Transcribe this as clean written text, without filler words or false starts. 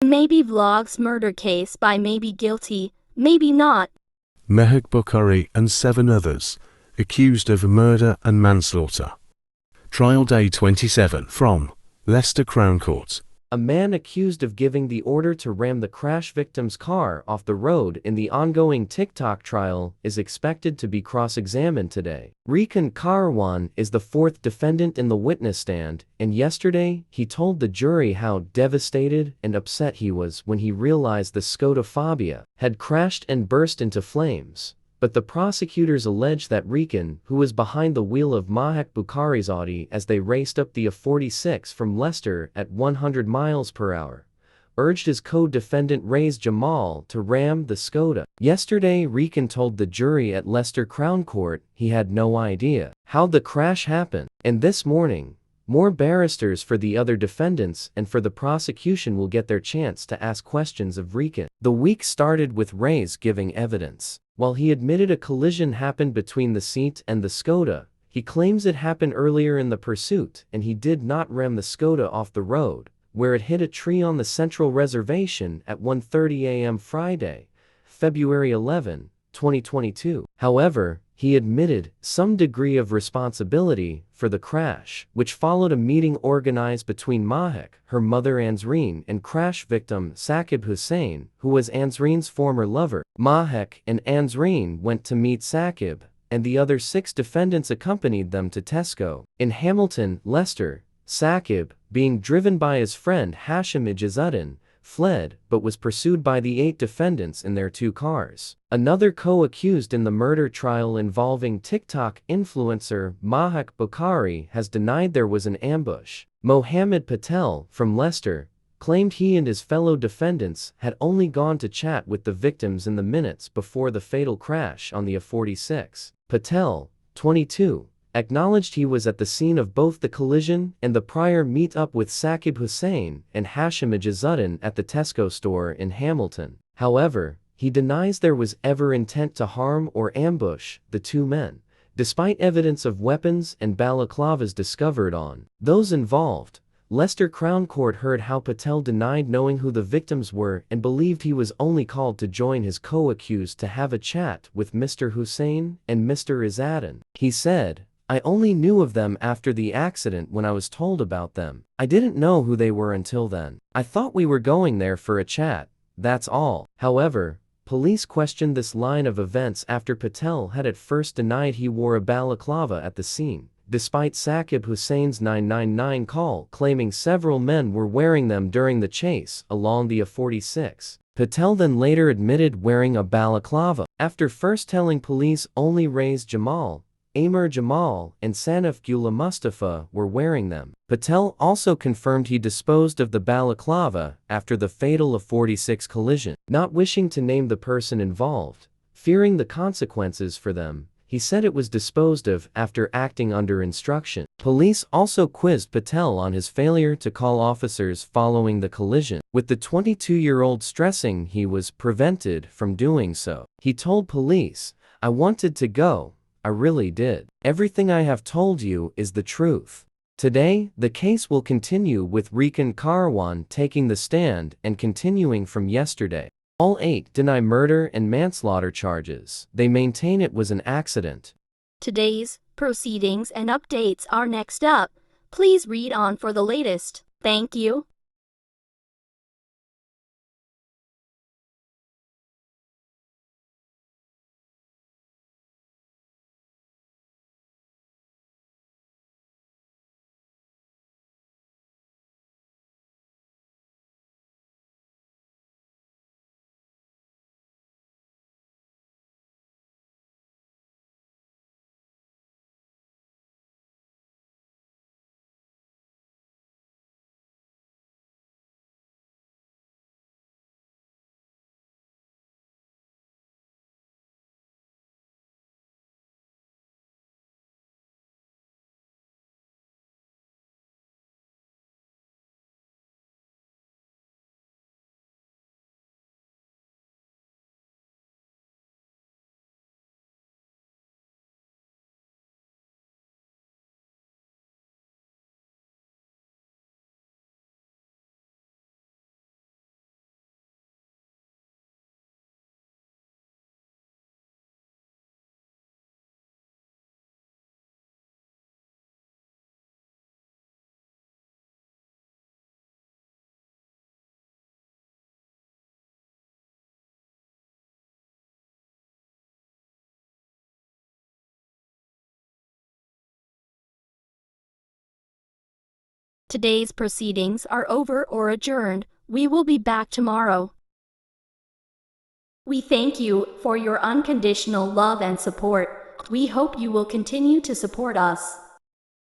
Maybvlogs murder case by maybe guilty, maybe not. Mehak Bukhari and 7 others, accused of murder and manslaughter. Trial day 27 from Leicester Crown Court. A man accused of giving the order to ram the crash victim's car off the road in the ongoing TikTok trial is expected to be cross-examined today. Rikan Karwan is the 4th defendant in the witness stand, and yesterday he told the jury how devastated and upset he was when he realized the Skoda Fabia had crashed and burst into flames. But the prosecutors allege that Rikan, who was behind the wheel of Mahek Bukhari's Audi as they raced up the A46 from Leicester at 100 miles per hour, urged his co-defendant Raiz Jamal to ram the Skoda. Yesterday, Rikan told the jury at Leicester Crown Court he had no idea how the crash happened, and this morning, more barristers for the other defendants and for the prosecution will get their chance to ask questions of Rikan. The week started with Raiz giving evidence. While he admitted a collision happened between the seat and the Skoda, he claims it happened earlier in the pursuit and he did not ram the Skoda off the road, where it hit a tree on the Central Reservation at 1:30 a.m. Friday, February 11, 2022. However, he admitted some degree of responsibility for the crash, which followed a meeting organized between Mahek, her mother Ansreen, and crash victim Saqib Hussain, who was Ansreen's former lover. Mahek and Ansreen went to meet Saqib, and the other 6 defendants accompanied them to Tesco. In Hamilton, Leicester, Saqib, being driven by his friend Hashim Ijazuddin, fled but was pursued by the 8 defendants in their 2 cars. Another co-accused in the murder trial involving TikTok influencer Mahek Bukhari has denied there was an ambush. Mohammed Patel, from Leicester, claimed he and his fellow defendants had only gone to chat with the victims in the minutes before the fatal crash on the A46. Patel, 22, acknowledged he was at the scene of both the collision and the prior meet-up with Saqib Hussain and Hashim Ijazuddin at the Tesco store in Hamilton. However, he denies there was ever intent to harm or ambush the 2 men, despite evidence of weapons and balaclavas discovered on those involved. Leicester Crown Court heard how Patel denied knowing who the victims were and believed he was only called to join his co-accused to have a chat with Mr. Hussain and Mr. Izaddin. He said, "I only knew of them after the accident when I was told about them. I didn't know who they were until then. I thought we were going there for a chat, that's all." However, police questioned this line of events after Patel had at first denied he wore a balaclava at the scene, despite Saqib Hussain's 999 call claiming several men were wearing them during the chase along the A46. Patel then later admitted wearing a balaclava, after first telling police only Raiz Jamal, Amir Jamal, and Sanaf Gula Mustafa were wearing them. Patel also confirmed he disposed of the balaclava after the fatal A46 collision. Not wishing to name the person involved, fearing the consequences for them, he said it was disposed of after acting under instruction. Police also quizzed Patel on his failure to call officers following the collision, with the 22-year-old stressing he was prevented from doing so. He told police, "I wanted to go. I really did. Everything I have told you is the truth." Today, the case will continue with Rikan Karwan taking the stand and continuing from yesterday. All 8 deny murder and manslaughter charges. They maintain it was an accident. Today's proceedings and updates are next up. Please read on for the latest. Thank you. Today's proceedings are over or adjourned. We will be back tomorrow. We thank you for your unconditional love and support. We hope you will continue to support us.